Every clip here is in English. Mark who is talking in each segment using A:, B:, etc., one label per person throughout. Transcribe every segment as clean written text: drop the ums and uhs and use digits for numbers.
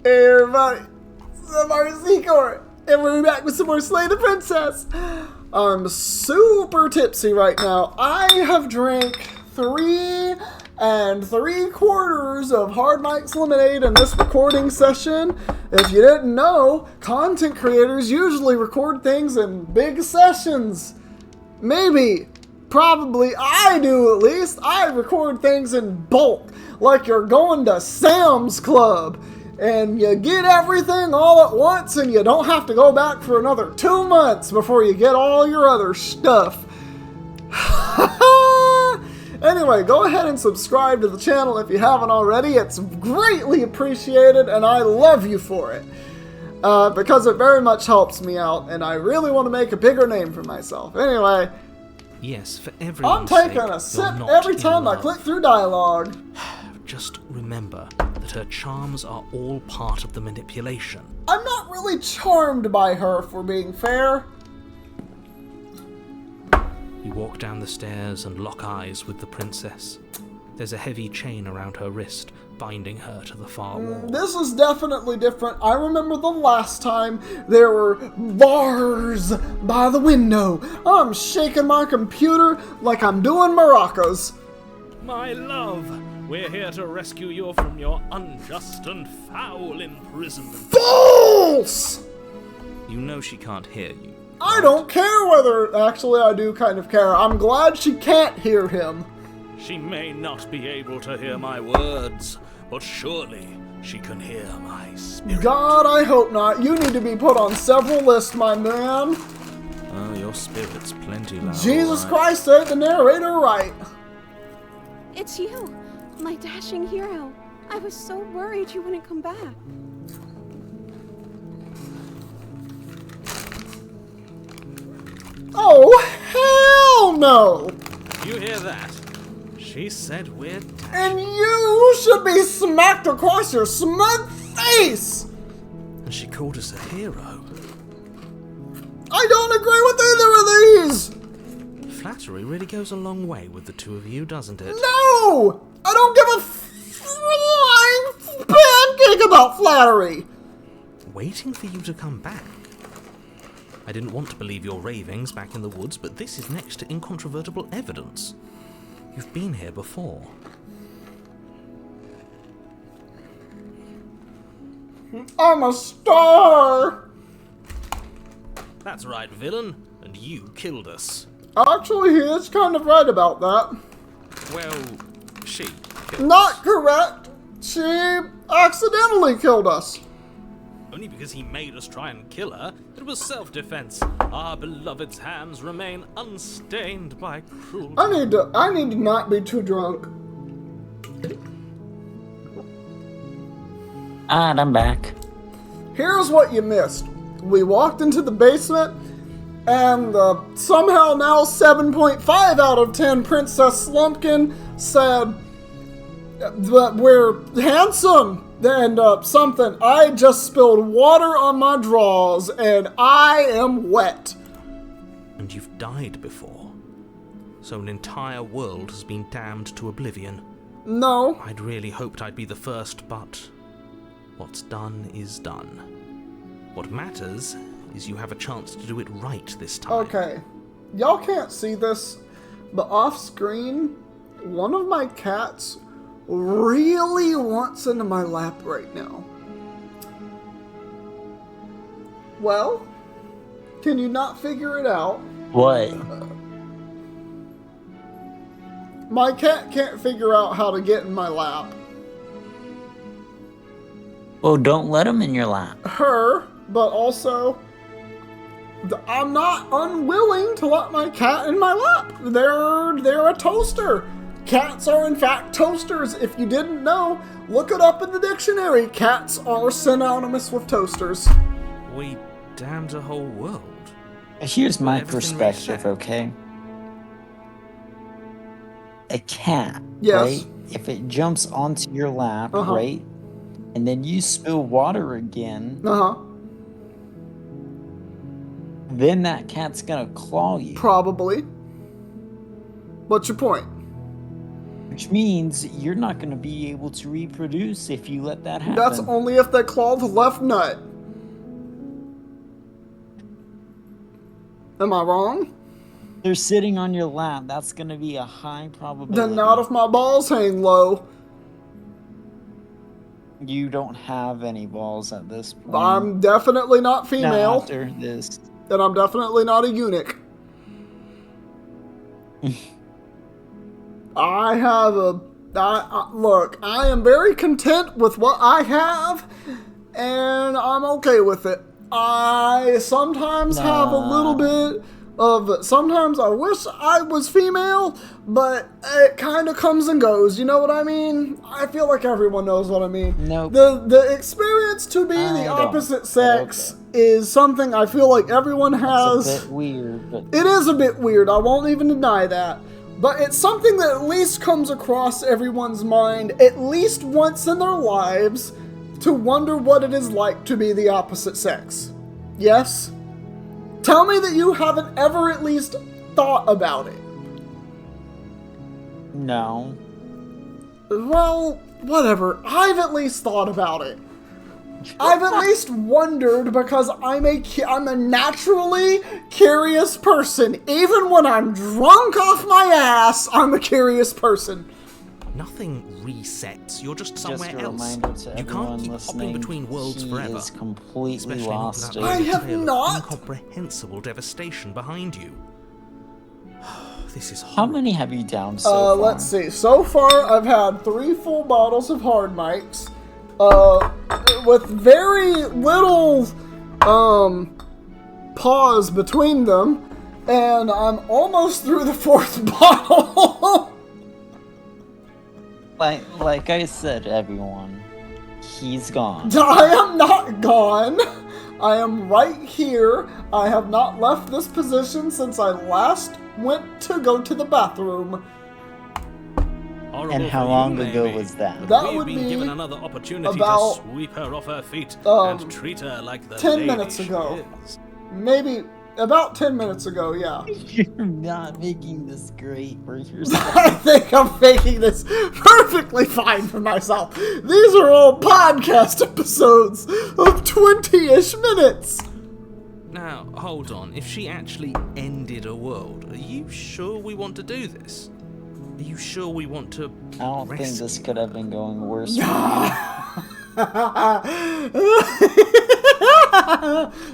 A: Hey everybody, it's the mrseacoore, and we're back with some more Slay the Princess. I'm super tipsy right now. I have drank 3 3/4 of Hard Mike's lemonade in this recording session. If you didn't know, content creators usually record things in big sessions. Maybe, probably, I do at least. I record things in bulk, like you're going to Sam's Club. And you get everything all at once, and you don't have to go back for another 2 months before you get all your other stuff. Anyway, go ahead and subscribe to the channel if you haven't already. It's greatly appreciated, and I love you for it. Because it very much helps me out, and I really want to make a bigger name for myself. Anyway,
B: yes, for everyone's
A: I'm taking
B: sake,
A: a sip
B: you're
A: every
B: not
A: time
B: in
A: I
B: love.
A: click through dialogue.
B: Just remember that her charms are all part of the manipulation.
A: I'm not really charmed by her, for being fair.
B: You walk down the stairs and lock eyes with the princess. There's a heavy chain around her wrist, binding her to the far wall.
A: This is definitely different. I remember the last time there were bars by the window. I'm shaking my computer like I'm doing maracas.
C: My love, we're here to rescue you from your unjust and foul imprisonment.
A: False!
B: You know she can't hear you.
A: I don't care whether... Actually, I do kind of care. I'm glad she can't hear him.
C: She may not be able to hear my words, but surely she can hear my spirit.
A: God, I hope not. You need to be put on several lists, my man.
B: Oh, your spirit's plenty loud.
A: Jesus
B: all right.
A: Christ, ain't the narrator right.
D: It's you, my dashing hero. I was so worried you wouldn't come back.
A: Oh, hell no!
C: You hear that? She said we're
A: And you should be smacked across your smug face!
B: And she called us a hero.
A: I don't agree with either of these!
B: Flattery really goes a long way with the two of you, doesn't it?
A: No! I don't give a flying pancake about flattery!
B: Waiting for you to come back. I didn't want to believe your ravings back in the woods, but this is next to incontrovertible evidence. You've been here before.
A: I'm a star!
C: That's right, villain, and you killed us.
A: Actually, he is kind of right about that.
C: Well, she killed
A: Not
C: us.
A: correct. She accidentally killed us.
C: Only because he made us try and kill her. It was self-defense. Our beloved's hands remain unstained by cruelty.
A: I need to not be too drunk.
E: And I'm back.
A: Here's what you missed. We walked into the basement, and somehow now 7.5 out of 10 Princess Slumpkin said that we're handsome and something. I just spilled water on my drawers, and I am wet.
B: And you've died before. So an entire world has been damned to oblivion.
A: No.
B: I'd really hoped I'd be the first, but what's done is done. What matters is you have a chance to do it right this time.
A: Okay. Y'all can't see this, but off screen, one of my cats really wants into my lap right now. Well, can you not figure it out?
E: What?
A: My cat can't figure out how to get in my lap.
E: Well, don't let him in your lap.
A: Her, but also, I'm not unwilling to let my cat in my lap. They're a toaster. Cats are in fact toasters. If you didn't know, look it up in the dictionary. Cats are synonymous with toasters.
B: We damned a whole world.
E: Here's my
B: Everything we
E: perspective,
B: said.
E: okay? A cat,
A: Yes.
E: right? If it jumps onto your lap,
A: Uh-huh.
E: right? And then you spill water again,
A: Uh-huh.
E: then that cat's gonna claw you.
A: Probably. What's your point?
E: Which means you're not going to be able to reproduce if you let that happen.
A: That's only if they claw the left nut. Am I wrong?
E: They're sitting on your lap. That's going to be a high probability.
A: Then not if my balls hang low.
E: You don't have any balls at this point.
A: I'm definitely not female.
E: Not after this.
A: And I'm definitely not a eunuch. I have look, I am very content with what I have, and I'm okay with it. I sometimes have a little bit of, sometimes I wish I was female, but it kind of comes and goes, you know what I mean? I feel like everyone knows what I mean.
E: Nope.
A: The experience to be the opposite sex is something I feel like everyone has.
E: It's a bit weird, but...
A: It is a bit weird, I won't even deny that. But it's something that at least comes across everyone's mind at least once in their lives to wonder what it is like to be the opposite sex. Yes? Tell me that you haven't ever at least thought about it.
E: No.
A: Well, whatever. I've at least thought about it. I've at least wondered because I'm a naturally curious person. Even when I'm drunk off my ass, I'm a curious person.
B: Nothing resets. You're just somewhere
E: Just a
B: else.
E: reminder to
B: You can't
E: everyone
B: keep
E: listening,
B: hopping between worlds
E: he
B: forever.
E: is completely
B: Especially
E: lost
B: not
E: it.
A: I
B: without
A: have
B: a
A: not.
B: incomprehensible devastation behind you. This is
E: How
B: horrible.
E: many have you downed so far?
A: Let's see. So far, I've had 3 full bottles of hard mics, with very little, pause between them, and I'm almost through the 4th bottle.
E: Like I said, everyone, he's gone.
A: I am not gone. I am right here. I have not left this position since I last went to go to the bathroom.
C: Horrible
E: And how
C: for
E: long
C: you,
E: ago
C: maybe.
E: was that?
A: That
C: We've
A: would
C: been
A: be
C: given another opportunity
A: about,
C: to sweep her off her feet
A: um,
C: and treat her like the
A: 10
C: lady
A: minutes
C: she
A: ago.
C: is.
A: Maybe about 10 minutes ago, yeah.
E: You're not making this great for yourself.
A: I think I'm making this perfectly fine for myself. These are all podcast episodes of 20-ish minutes.
B: Now, hold on. If she actually ended a world, are you sure we want to do this? Are you sure we want to
E: I don't think
B: rescue?
E: this could have been going worse for you.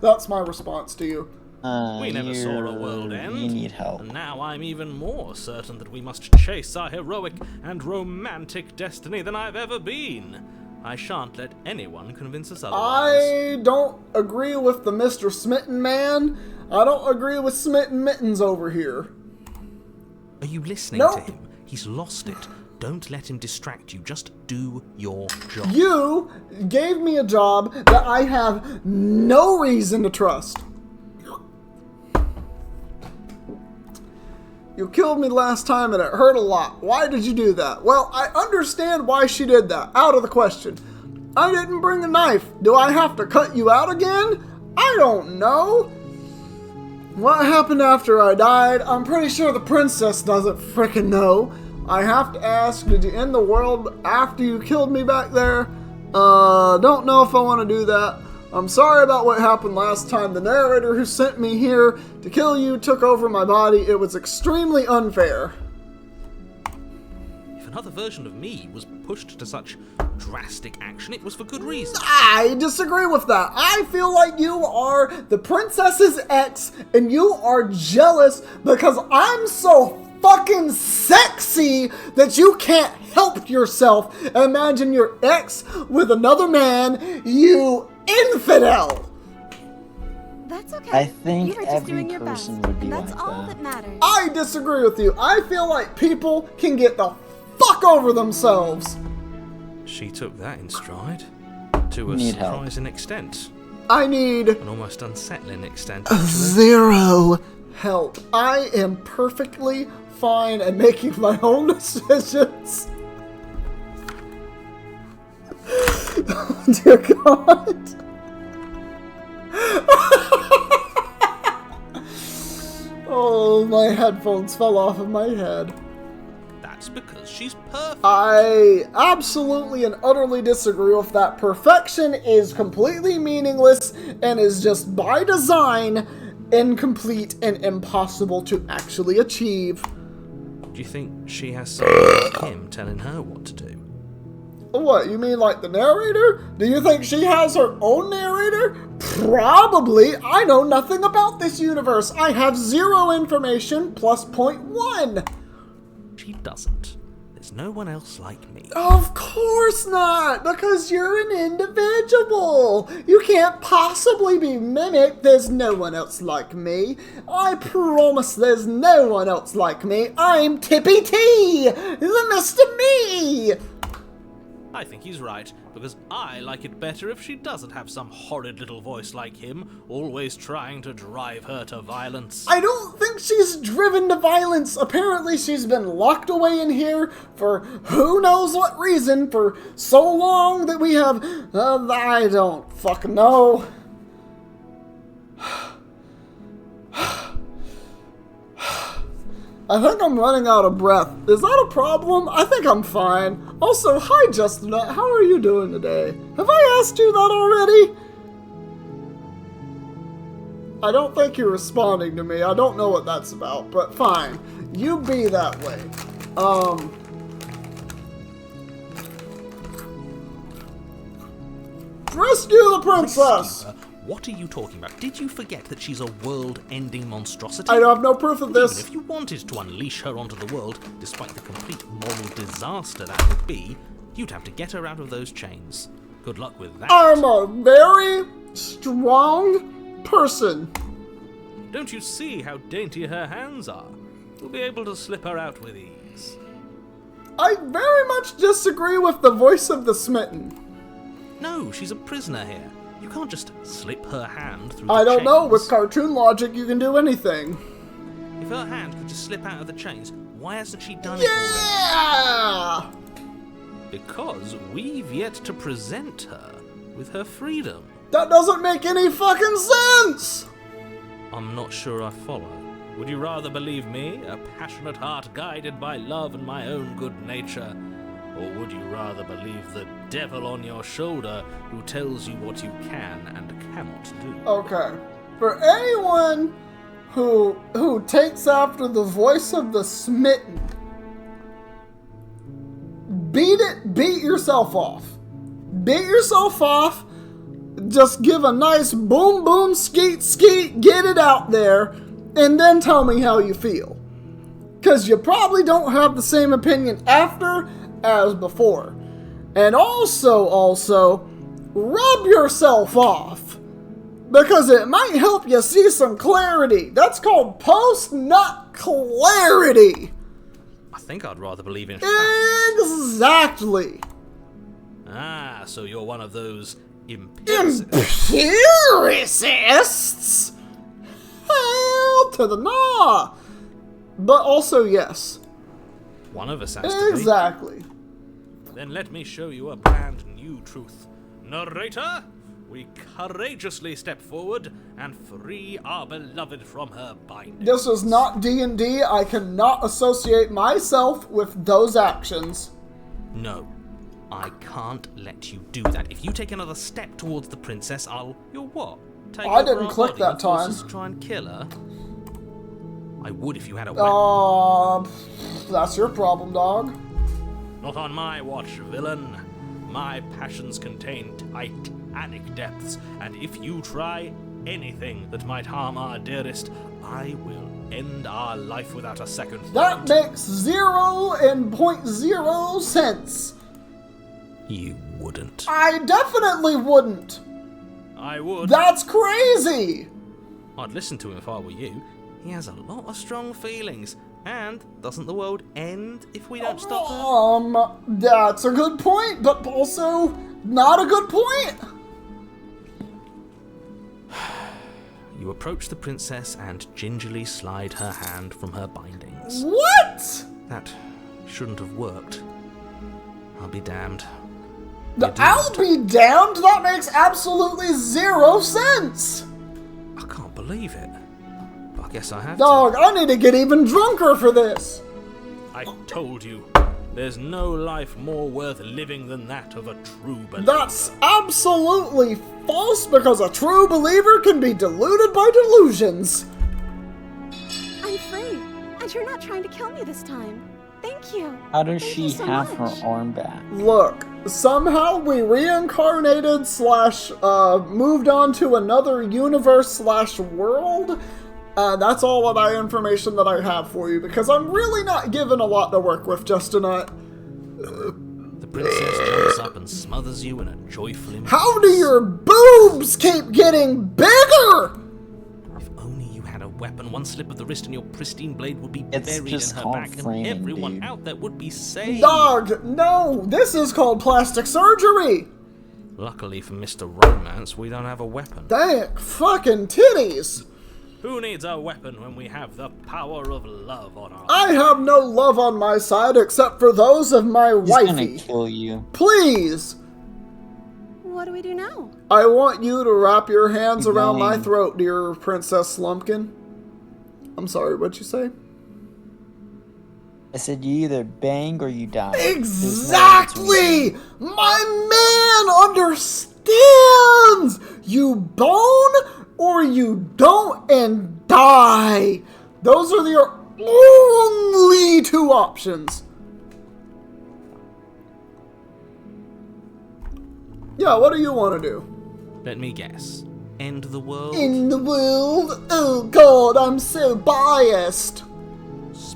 A: That's my response to you.
C: We never saw a world end.
E: You need help.
C: And now I'm even more certain that we must chase our heroic and romantic destiny than I've ever been. I shan't let anyone convince us otherwise.
A: I don't agree with the Mr. Smitten man. I don't agree with Smitten Mittens over here.
B: Are you listening
A: Nope.
B: to him? He's lost it. Don't let him distract you. Just do your job.
A: You gave me a job that I have no reason to trust. You killed me last time and it hurt a lot. Why did you do that? Well, I understand why she did that. Out of the question. I didn't bring a knife. Do I have to cut you out again? I don't know. What happened after I died? I'm pretty sure the princess doesn't frickin' know. I have to ask, did you end the world after you killed me back there? Don't know if I want to do that. I'm sorry about what happened last time. The narrator who sent me here to kill you took over my body. It was extremely unfair.
B: If another version of me was pushed to such drastic action, it was for good reason.
A: I disagree with that. I feel like you are the princess's ex and you are jealous because I'm so fucking sexy that you can't help yourself. Imagine your ex with another man, you infidel.
D: That's okay.
E: I think
D: you were just
E: every
D: doing your best,
E: person would be
D: and that's
E: like
D: all
E: that.
D: that matters.
A: I disagree with you. I feel like people can get the fuck over themselves.
B: She took that in stride. To a
E: Need help.
B: surprising extent.
A: I need
B: An almost unsettling extent, actually.
A: 0 help. I am perfectly fine at making my own decisions. Oh, dear God. Oh, my headphones fell off of my head.
B: That's
C: because she's perfect.
A: I absolutely and utterly disagree with that. Perfection is completely meaningless and is just by design incomplete and impossible to actually achieve.
B: Do you think she has someone like him telling her what to do?
A: What, you mean like the narrator? Do you think she has her own narrator? Probably. I know nothing about this universe. I have 0 information plus 0.1.
B: She doesn't. There's no one else like me.
A: Of course not, because you're an individual. You can't possibly be mimicked. There's no one else like me. I promise there's no one else like me. I'm Tippy T, the Mr. Me.
C: I think he's right, because I like it better if she doesn't have some horrid little voice like him, always trying to drive her to violence.
A: I don't think she's driven to violence. Apparently she's been locked away in here for who knows what reason for so long that we have... I don't fucking know. I think I'm running out of breath. Is that a problem? I think I'm fine. Also, hi Justanut, how are you doing today? Have I asked you that already? I don't think you're responding to me. I don't know what that's about, but fine. You be that way. Rescue the princess!
B: What are you talking about? Did you forget that she's a world-ending monstrosity?
A: I have no proof of this.
B: Even if you wanted to unleash her onto the world, despite the complete moral disaster that would be, you'd have to get her out of those chains. Good luck with that.
A: I'm a very strong person.
C: Don't you see how dainty her hands are? You'll be able to slip her out with ease.
A: I very much disagree with the voice of the smitten.
B: No, she's a prisoner here. You can't just slip her hand through the
A: I don't know.
B: chains.
A: With cartoon logic, you can do anything.
B: If her hand could just slip out of the chains, why hasn't she done it
A: Yeah!
B: already? Because we've yet to present her with her freedom.
A: That doesn't make any fucking sense!
B: I'm not sure I follow.
C: Would you rather believe me, a passionate heart guided by love and my own good nature? Or would you rather believe the devil on your shoulder who tells you what you can and cannot do?
A: Okay. For anyone who takes after the voice of the smitten, beat yourself off. Beat yourself off. Just give a nice boom boom skeet skeet, get it out there, and then tell me how you feel. Because you probably don't have the same opinion after as before. And also, rub yourself off. Because it might help you see some clarity. That's called post-nut clarity.
C: I think I'd rather believe in
A: Exactly.
C: Ah, so you're one of those empiricists.
A: Empiricists? Hell to the nah. But also, yes.
C: One of us has to be.
A: Exactly.
C: Then let me show you a brand new truth. Narrator, we courageously step forward and free our beloved from her binding.
A: This is not D&D. I cannot associate myself with those actions.
B: No, I can't let you do that. If you take another step towards the princess, You'll what? Take
A: I
B: over
A: didn't
B: our
A: click
B: body
A: that
B: and force
A: time.
B: us to try and kill her? I would if you had a weapon.
A: That's your problem, dog.
C: Not on my watch, villain. My passions contain titanic depths, and if you try anything that might harm our dearest, I will end our life without a second thought.
A: That makes 0.0 sense.
B: You wouldn't.
A: I definitely wouldn't.
C: I would.
A: That's crazy.
B: I'd listen to him if I were you. He has a lot of strong feelings. And doesn't the world end if we don't stop her?
A: That's a good point, but also not a good point.
B: You approach the princess and gingerly slide her hand from her bindings.
A: What?
B: That shouldn't have worked. I'll be damned.
A: I'll be damned? That makes absolutely 0 sense.
B: I can't believe it. But I guess I have
A: Dog, I need to get even drunker for this.
C: I told you, There's no life more worth living than that of a true believer.
A: That's absolutely false, because a true believer can be deluded by delusions.
D: I'm free, and you're not trying to kill me this time. Thank you.
E: How does
D: Thank
E: she
D: you so
E: have
D: much.
E: her arm back?
A: Look, somehow we reincarnated / moved on to another universe / world. That's all of the information that I have for you, because I'm really not given a lot to work with, Justanut.
B: The princess jumps up and smothers you in a joyful embrace.
A: How do your boobs keep getting bigger?
B: If only you had a weapon, one slip of the wrist and your pristine blade would be
E: It's
B: buried
E: just
B: in her
E: called
B: back, and
E: framing,
B: everyone
E: dude.
B: out there would be saved.
A: Dog, no, this is called plastic surgery.
B: Luckily for Mr. Romance, we don't have a weapon.
A: Thank fucking titties.
C: Who needs a weapon when we have the power of love on our
A: I have no love on my side except for those of my
E: He's gonna
A: wifey.
E: kill you.
A: Please,
D: What do we do now?
A: I want you to wrap your hands around my
E: Dang.
A: throat, dear Princess Slumpkin. I'm sorry, what'd you say?
E: I said you either bang or you die. There's no
A: Exactly!
E: in-between.
A: My man understands! You bone or you don't and die. Those are your only two options. Yeah, what do you want to do?
B: Let me guess. End the world?
A: In the world? Oh god, I'm so biased.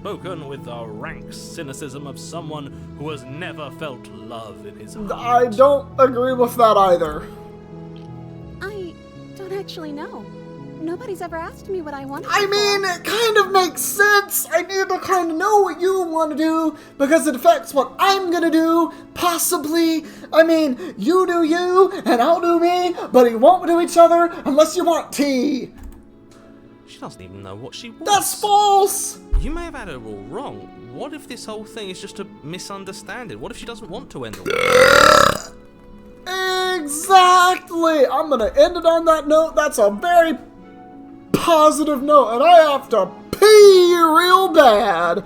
C: spoken with the rank cynicism of someone who has never felt love in his heart.
A: I don't agree with that either.
D: I don't actually know. Nobody's ever asked me what I want.
A: I mean, it kind of makes sense. I need to kind of know what you want to do because it affects what I'm gonna do, possibly. I mean, you do you, and I'll do me, but we won't do each other unless you want tea.
B: She doesn't even know what she wants.
A: That's false.
B: You may have had her all wrong. What if this whole thing is just a misunderstanding? What if she doesn't want to end the world?
A: Exactly. I'm gonna end it on that note. That's a very positive note, and I have to pee real bad.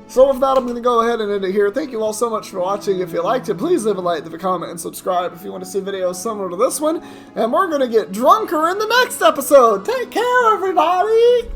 A: So with that, I'm going to go ahead and end it here. Thank you all so much for watching. If you liked it, please leave a like, leave a comment, and subscribe if you want to see videos similar to this one. And we're going to get drunker in the next episode. Take care, everybody!